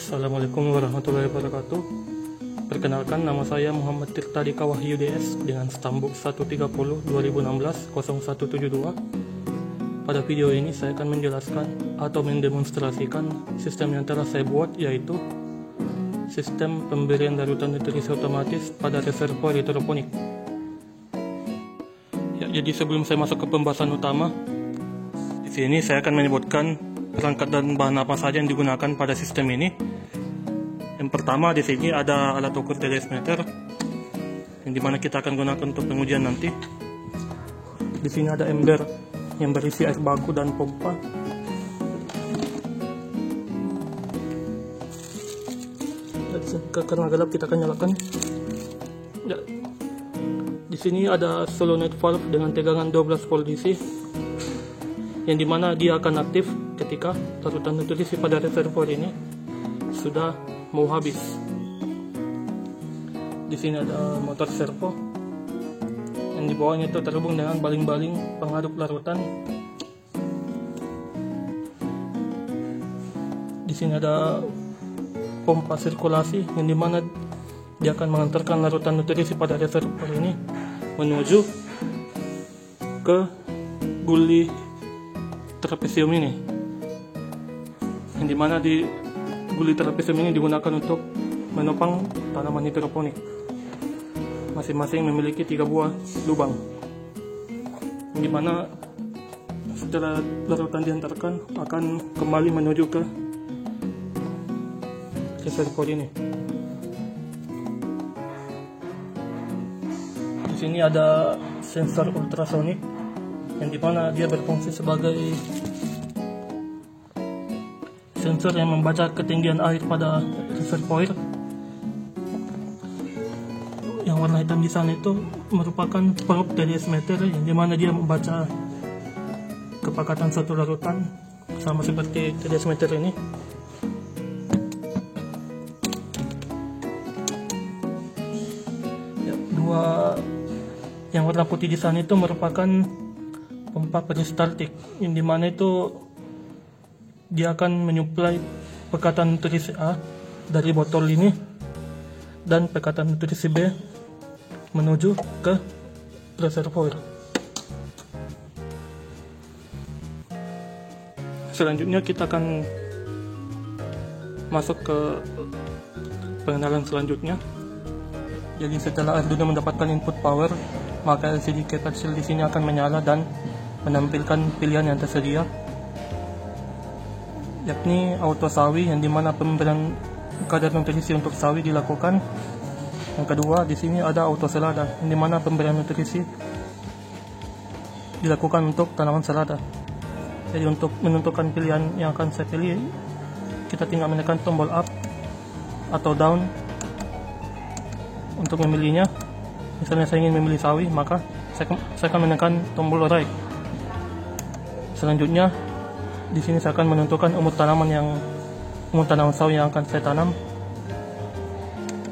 Assalamualaikum warahmatullahi wabarakatuh. Perkenalkan, nama saya Muhammad Tirta Dika Wahyu DS dengan stambuk 130 2016 0172. Pada video ini saya akan menjelaskan atau mendemonstrasikan sistem yang telah saya buat, yaitu sistem pemberian larutan nutrisi otomatis pada reservoir hidroponik. Ya, jadi sebelum saya masuk ke pembahasan utama, di sini saya akan menyebutkan perangkat dan bahan apa saja yang digunakan pada sistem ini. Yang pertama, di sini ada alat ukur TDS meter yang dimana kita akan gunakan untuk pengujian nanti. Di sini ada ember yang berisi air baku dan pompa. Karena gelap, kita akan nyalakan. Ya. Di sini ada solenoid valve dengan tegangan 12 volt DC, yang dimana dia akan aktif ketika larutan nutrisi pada reservoir ini sudah mau habis. Di sini ada motor servo yang di bawahnya itu terhubung dengan baling-baling pengaduk larutan. Di sini ada pompa sirkulasi yang dimana dia akan mengantarkan larutan nutrisi pada reservoir ini menuju ke guli trapesium ini, yang dimana di guli trapesium ini digunakan untuk menopang tanaman hidroponik. Masing-masing memiliki 3 buah lubang, yang dimana setelah larutan diantarkan akan kembali menuju ke reservoir ini. Di sini ada sensor ultrasonik yang dimana dia berfungsi sebagai sensor yang membaca ketinggian air pada reservoir. Yang warna hitam di sana itu merupakan probe TDS meter, yang dimana dia membaca kepekatan suatu larutan sama seperti TDS meter ini. Ya, yang warna putih di sana itu merupakan pompa peristaltik, yang dimana itu dia akan menyuplai pekatan nutrisi A dari botol ini dan pekatan nutrisi B menuju ke reservoir. Selanjutnya kita akan masuk ke pengenalan selanjutnya. Jadi setelah Arduino mendapatkan input power, maka LCD kecil di sini akan menyala dan menampilkan pilihan yang tersedia, yakni auto sawi, yang dimana pemberian kadar nutrisi untuk sawi dilakukan. Yang kedua, di sini ada auto selada, yang dimana pemberian nutrisi dilakukan untuk tanaman selada. Jadi untuk menentukan pilihan yang akan saya pilih, kita tinggal menekan tombol up atau down untuk memilihnya. Misalnya saya ingin memilih sawi, maka saya akan menekan tombol right. Selanjutnya, di sini saya akan menentukan umur tanaman sawi yang akan saya tanam.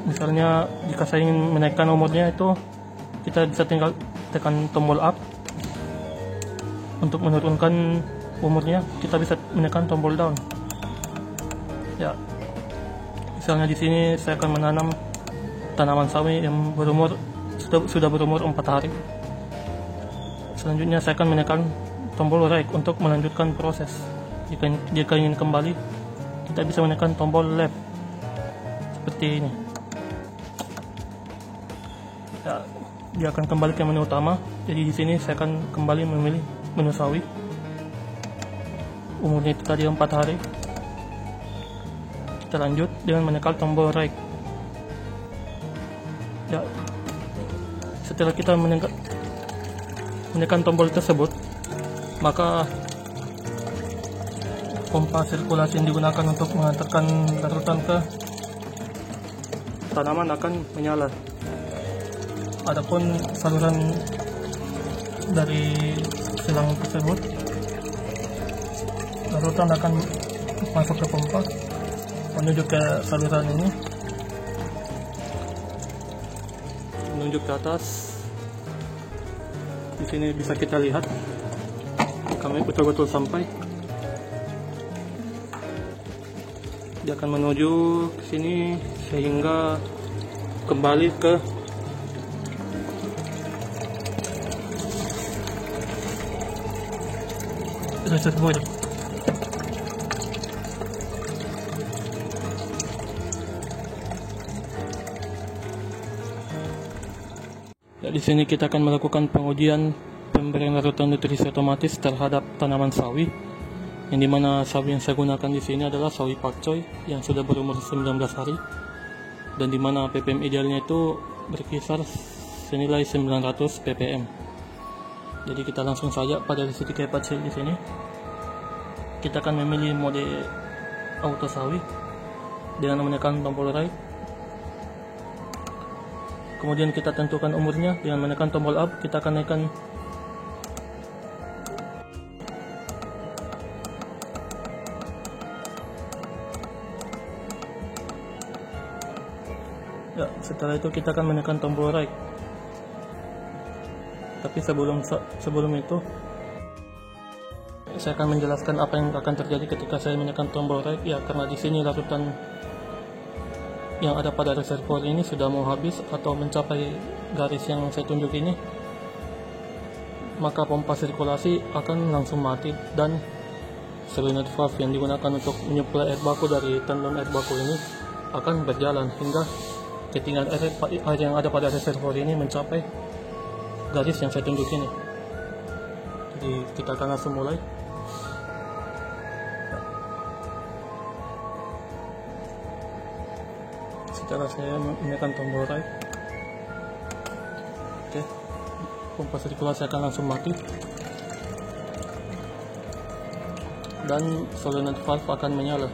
Misalnya jika saya ingin menaikkan umurnya, itu kita bisa tinggal tekan tombol up. Untuk menurunkan umurnya, kita bisa menekan tombol down. Ya, misalnya di sini saya akan menanam tanaman sawi yang sudah berumur 4 hari. Selanjutnya saya akan menekan tombol right untuk melanjutkan proses. Jika ingin kembali, kita bisa menekan tombol left seperti ini. Ya, dia akan kembali ke menu utama. Jadi di sini saya akan kembali memilih menu sawi. Umurnya itu tadi 4 hari. Kita lanjut dengan menekan tombol right. Ya, setelah kita menekan tombol tersebut, maka pompa sirkulasi yang digunakan untuk mengantarkan larutan ke tanaman akan menyala. Adapun saluran dari selang tersebut, larutan akan masuk ke pompa menuju ke saluran ini, menunjuk ke atas. Di sini bisa kita lihat kami betul-betul sampai. dia akan menuju ke sini sehingga kembali ke reservoir. Ya, di sini kita akan melakukan pengujian pemberian larutan nutrisi otomatis terhadap tanaman sawi, yang dimana sawi yang saya gunakan di sini adalah sawi pakcoy yang sudah berumur 19 hari, dan dimana ppm idealnya itu berkisar senilai 900 ppm. Jadi kita langsung saja pada sedikit hepat di sini. Kita akan memilih mode auto sawi dengan menekan tombol right. Kemudian kita tentukan umurnya dengan menekan tombol up. Kita akan naikkan ya, setelah itu kita akan menekan tombol right. Tapi sebelum itu saya akan menjelaskan apa yang akan terjadi ketika saya menekan tombol right. Ya, karena di sini larutan yang ada pada reservoir ini sudah mau habis atau mencapai garis yang saya tunjuk ini, maka pompa sirkulasi akan langsung mati dan solenoid valve yang digunakan untuk menyuplai air baku dari tendon air baku ini akan berjalan hingga ketinggian air yang ada pada reservoir ini mencapai garis yang saya tunjuk ini. Jadi kita akan langsung mulai. Setelah saya menekan tombol right, oke, pompa sirkulasi akan langsung mati dan solenoid valve akan menyala.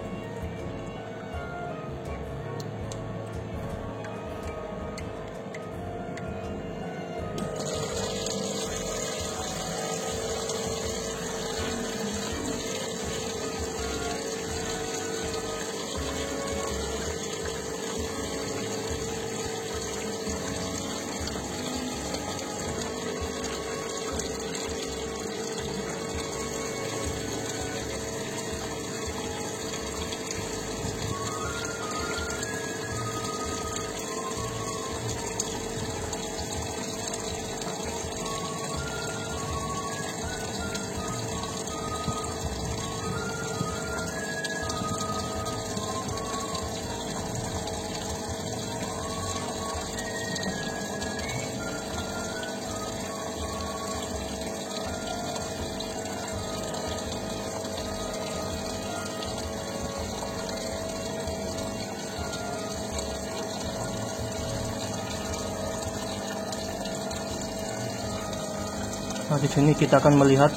Nah, di sini kita akan melihat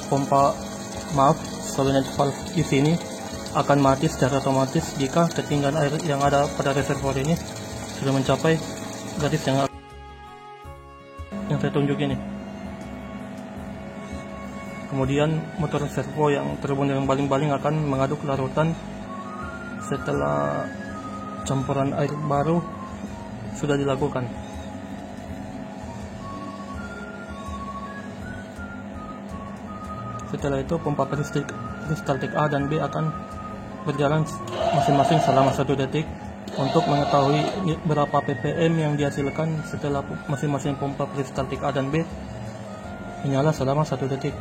solenoid valve di sini akan mati secara otomatis jika ketinggian air yang ada pada reservoir ini sudah mencapai garis yang saya tunjuk ini. Kemudian motor servo yang terhubung dengan baling-baling akan mengaduk larutan setelah campuran air baru sudah dilakukan. Setelah itu pompa peristaltik A dan B akan berjalan masing-masing selama 1 detik untuk mengetahui berapa ppm yang dihasilkan setelah masing-masing pompa peristaltik A dan B menyala selama 1 detik.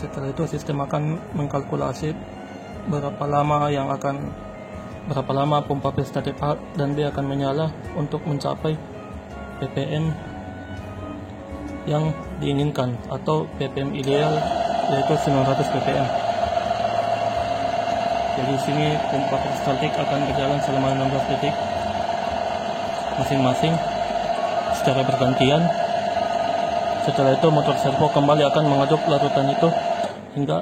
Setelah itu sistem akan mengkalkulasi berapa lama pompa peristaltik A dan B akan menyala untuk mencapai ppm yang diinginkan atau ppm ideal, yaitu 900 ppm. Jadi di sini pompa peristaltik akan berjalan selama 16 detik masing-masing secara bergantian. Setelah itu motor servo kembali akan mengaduk larutan itu hingga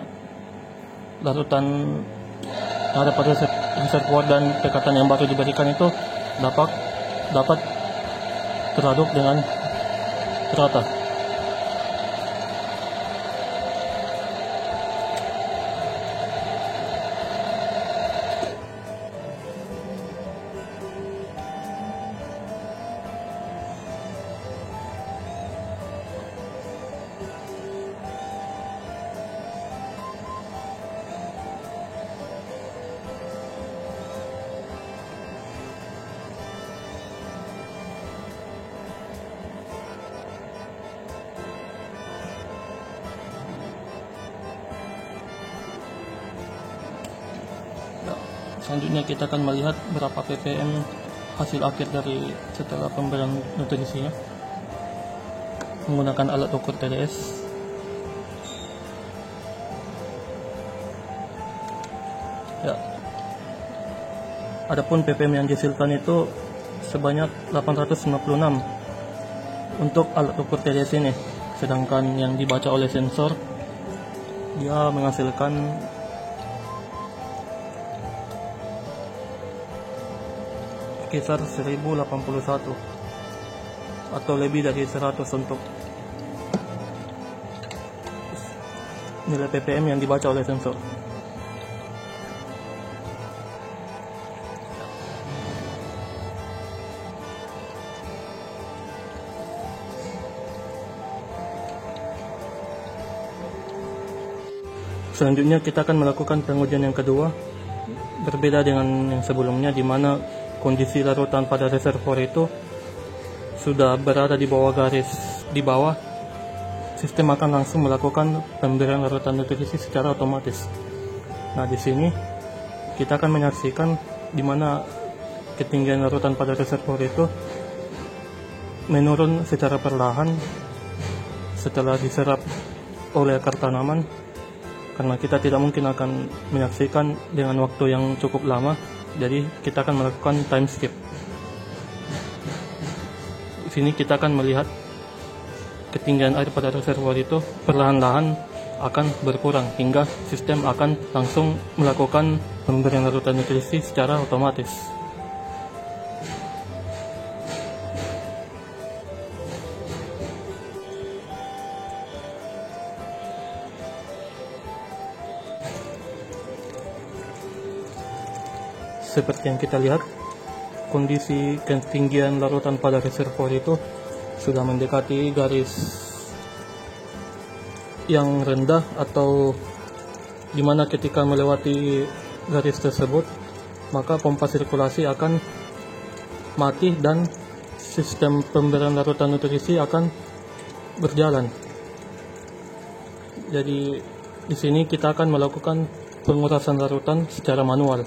larutan yang ada pada reservoir dan pekatan yang baru diberikan itu dapat teraduk dengan rata. Selanjutnya kita akan melihat berapa ppm hasil akhir dari setelah pemberian nutrisinya menggunakan alat ukur TDS. Ya. Adapun ppm yang dihasilkan itu sebanyak 896 untuk alat ukur TDS ini, sedangkan yang dibaca oleh sensor dia menghasilkan sekitar 1081 atau lebih dari 100 untuk nilai ppm yang dibaca oleh sensor. Selanjutnya kita akan melakukan pengujian yang kedua, berbeda dengan yang sebelumnya, di mana kondisi larutan pada reservoir itu sudah berada di bawah garis di bawah. Sistem akan langsung melakukan pemberian larutan nutrisi secara otomatis. Nah, di sini kita akan menyaksikan di mana ketinggian larutan pada reservoir itu menurun secara perlahan setelah diserap oleh akar tanaman, karena kita tidak mungkin akan menyaksikan dengan waktu yang cukup lama. Jadi kita akan melakukan time skip. Di sini kita akan melihat ketinggian air pada reservoir itu perlahan-lahan akan berkurang hingga sistem akan langsung melakukan pemberian larutan nutrisi secara otomatis. Seperti yang kita lihat, kondisi ketinggian larutan pada reservoir itu sudah mendekati garis yang rendah, atau dimana ketika melewati garis tersebut maka pompa sirkulasi akan mati dan sistem pemberian larutan nutrisi akan berjalan. Jadi di sini kita akan melakukan pengurasan larutan secara manual.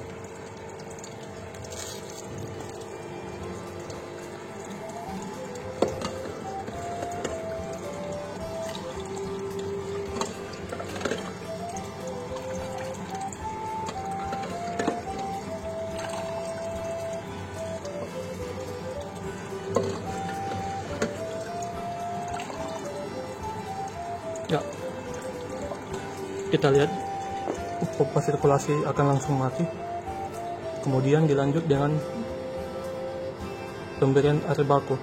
Ya, kita lihat pompa sirkulasi akan langsung mati. Kemudian dilanjut dengan pemberian air baku.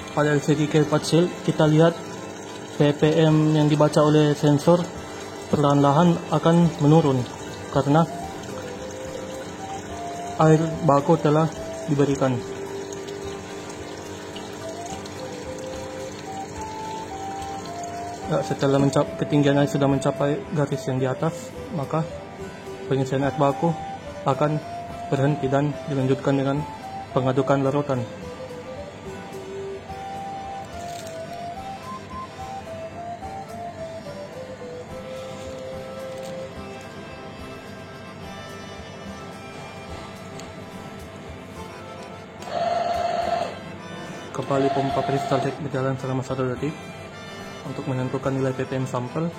Pada segi K4 Shield, kita lihat ppm yang dibaca oleh sensor perlahan-lahan akan menurun karena air baku telah diberikan. Setelah ketinggian air sudah mencapai garis yang di atas, maka pengisian air baku akan berhenti dan dilanjutkan dengan pengadukan larutan. Kembali pompa kristal cek berjalan selama 1 detik untuk menentukan nilai ppm sampel.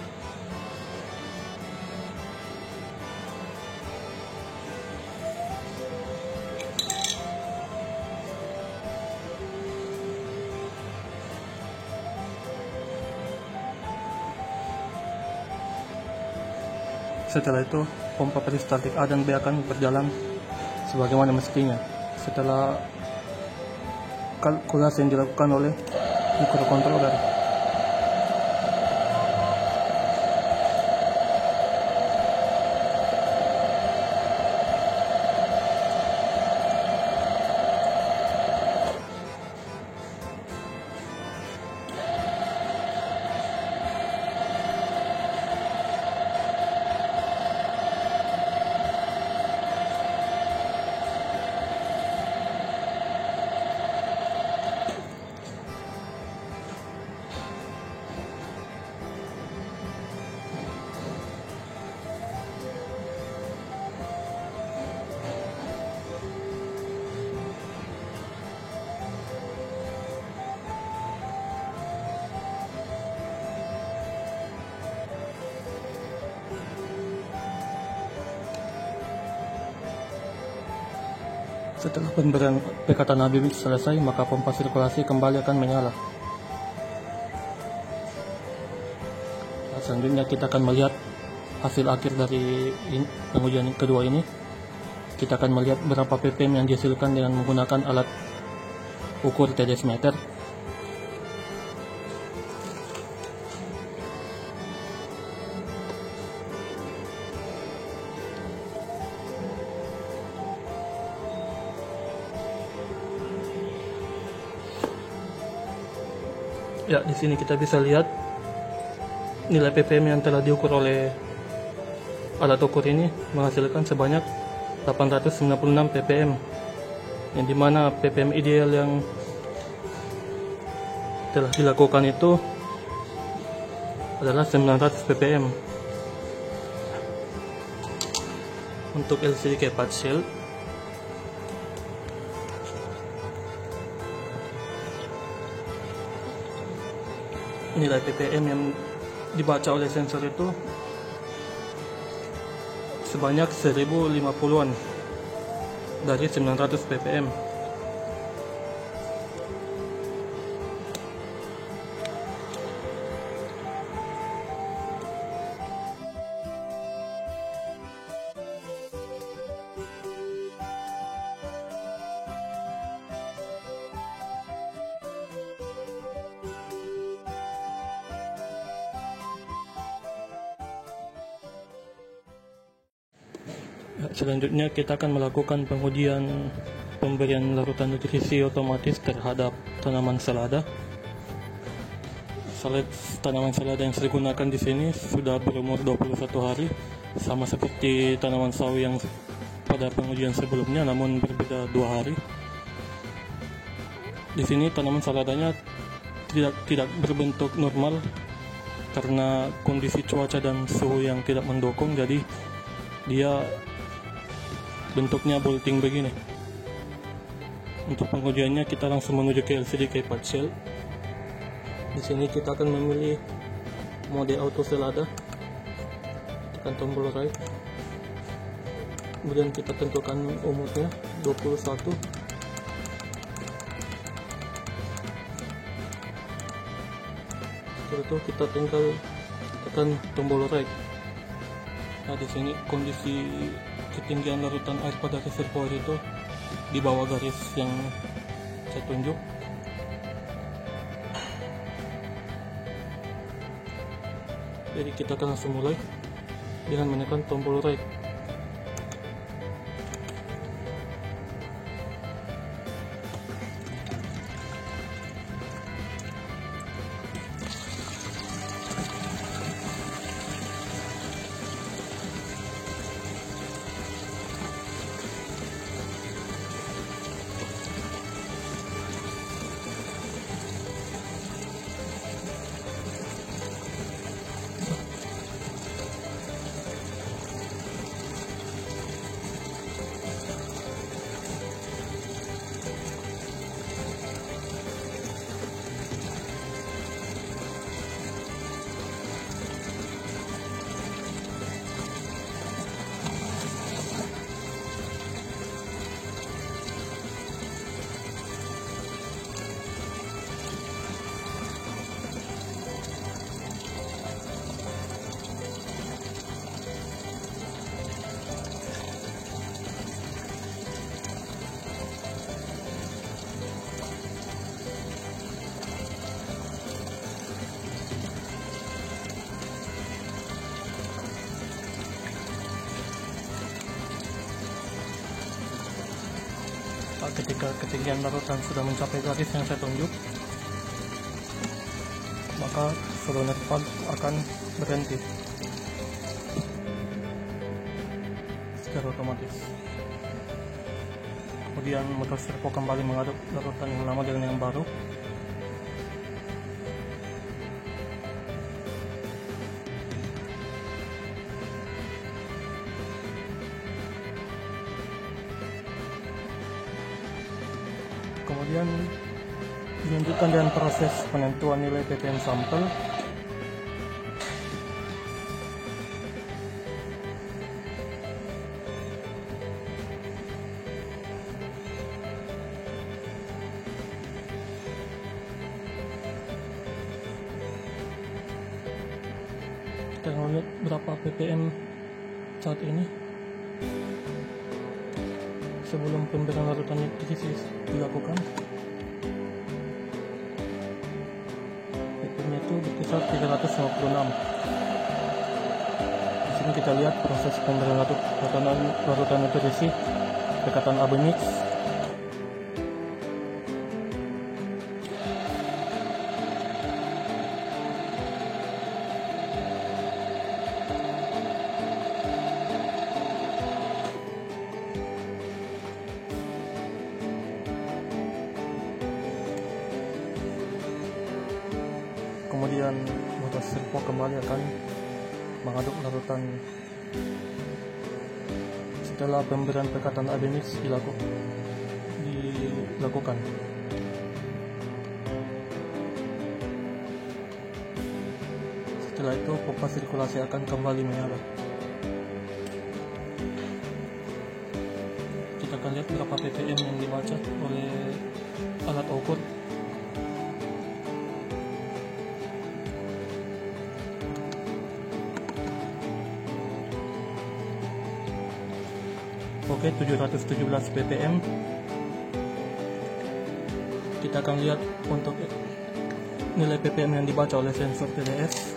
Setelah itu pompa peristaltik A dan B akan berjalan sebagaimana mestinya setelah kalkulasi yang dilakukan oleh microcontroller. Setelah pemberian perkataan Nabi selesai, maka pompa sirkulasi kembali akan menyala. Selanjutnya kita akan melihat hasil akhir dari pengujian kedua ini. Kita akan melihat berapa ppm yang dihasilkan dengan menggunakan alat ukur TDS meter. Ya, di sini kita bisa lihat nilai ppm yang telah diukur oleh alat ukur ini menghasilkan sebanyak 896 ppm, yang dimana ppm ideal yang telah dilakukan itu adalah 900 ppm. Untuk LCD keypad shell, nilai ppm yang dibaca oleh sensor itu sebanyak 1050-an dari 900 ppm. Selanjutnya kita akan melakukan pengujian pemberian larutan nutrisi otomatis terhadap tanaman selada. Tanaman selada yang saya gunakan di sini sudah berumur 21 hari, sama seperti tanaman sawi yang pada pengujian sebelumnya, namun berbeda 2 hari. Di sini tanaman seladanya tidak berbentuk normal karena kondisi cuaca dan suhu yang tidak mendukung, jadi dia bentuknya bolting begini. Untuk pengujiannya kita langsung menuju ke LCD keypad shell. Di sini kita akan memilih mode auto selada, tekan tombol right, kemudian kita tentukan umurnya 21. Setelah itu kita tinggal tekan tombol right. Nah, di sini kondisi ketinggian larutan air pada reservoir itu di bawah garis yang saya tunjuk. Jadi kita akan langsung mulai dengan menekan tombol right. ketika ketinggian larutan sudah mencapai garis yang saya tunjuk, maka solenoid valve akan berhenti secara otomatis. Kemudian motor servo kembali mengaduk larutan yang lama dengan yang baru. Kemudian dilanjutkan dengan proses penentuan nilai ppm sampel. Kita lihat berapa ppm saat ini sebelum pemberian larutan diisi dilakukan. ppm itu berkisar 356. Di sini kita lihat proses pemberian larutan nutrisi dekatan AB mix. Kemudian motor servo kembali akan mengaduk larutan setelah pemberian pekatan AB mix dilakukan. Setelah itu pompa sirkulasi akan kembali menyala. Kita akan lihat berapa ppm yang dibaca oleh alat ukur. Oke, 717 ppm. Kita akan lihat untuk nilai ppm yang dibaca oleh sensor TDS.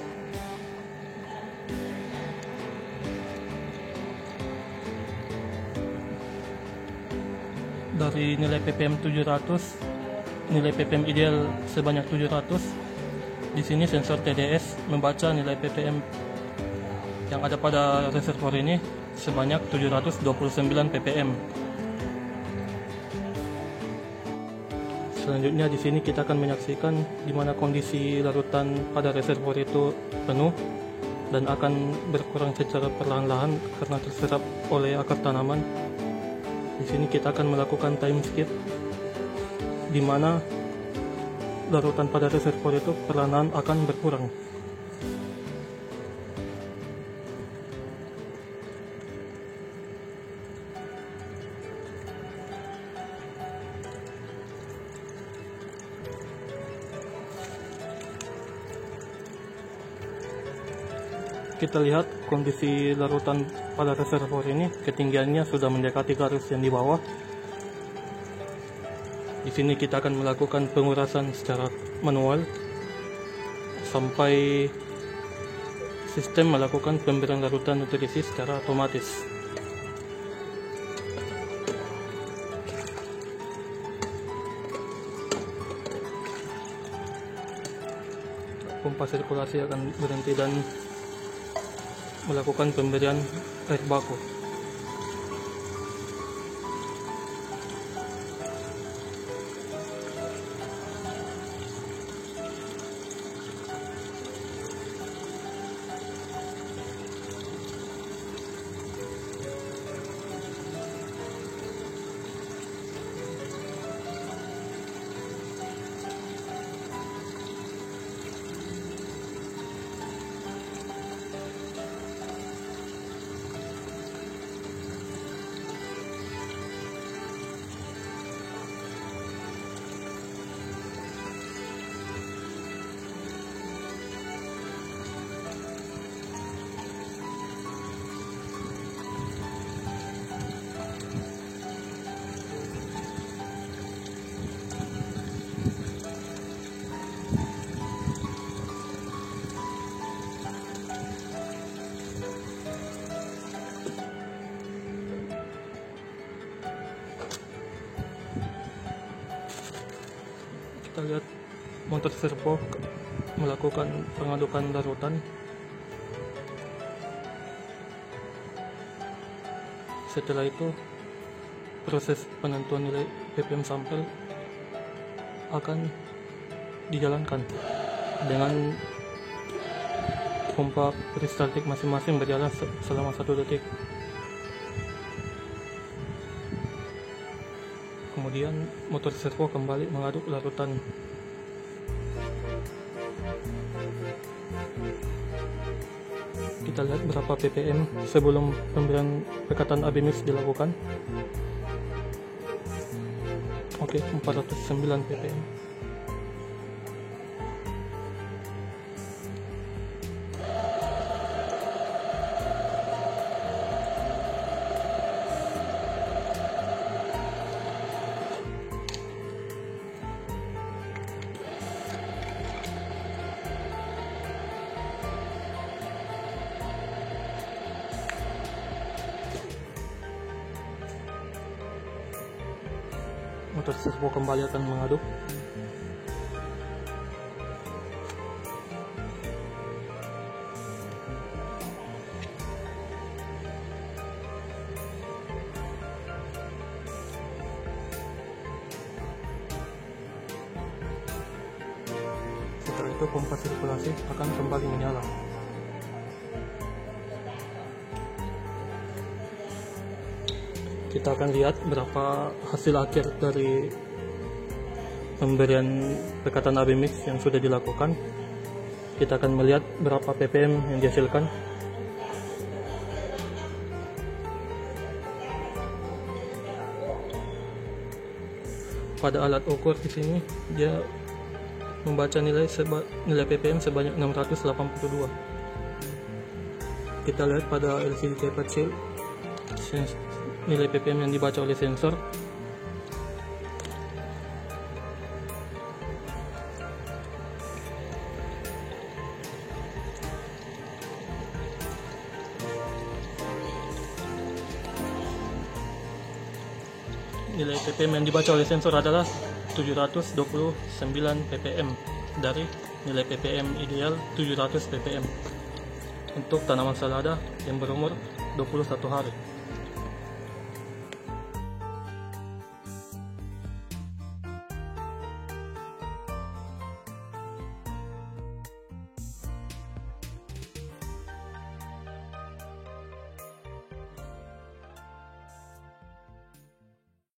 Dari nilai ppm 700, nilai ppm ideal sebanyak 700. Di sini sensor TDS membaca nilai ppm yang ada pada reservoir ini sebanyak 729 ppm. Selanjutnya di sini kita akan menyaksikan di mana kondisi larutan pada reservoir itu penuh dan akan berkurang secara perlahan-lahan karena terserap oleh akar tanaman. Di sini kita akan melakukan time skip di mana larutan pada reservoir itu perlahan akan berkurang. Kita lihat kondisi larutan pada reservoir ini, ketinggiannya sudah mendekati garis yang di bawah. Di sini kita akan melakukan pengurasan secara manual sampai sistem melakukan pemberian larutan nutrisi secara otomatis. Pompa sirkulasi akan berhenti dan melakukan pemberian air baku. lihat motor servo melakukan pengadukan darutan. Setelah itu proses penentuan nilai ppm sampel akan dijalankan dengan pompa peristaltik masing-masing berjalan selama 1 detik. Kemudian motor servo kembali mengaduk larutan. Kita lihat berapa ppm sebelum pemberian pekatan AB mix dilakukan. Oke, 409 ppm. Motor servo kembali akan mengaduk. Setelah itu pompa sirkulasi akan kembali menyala. Kita akan lihat berapa hasil akhir dari pemberian pekatan AB mix yang sudah dilakukan. Kita akan melihat berapa ppm yang dihasilkan. Pada alat ukur di sini dia membaca nilai ppm sebanyak 682. Kita lihat pada LCD tape kecil nilai ppm yang dibaca oleh sensor. Nilai ppm yang dibaca oleh sensor adalah 729 ppm dari nilai ppm ideal 700 ppm untuk tanaman selada yang berumur 21 hari.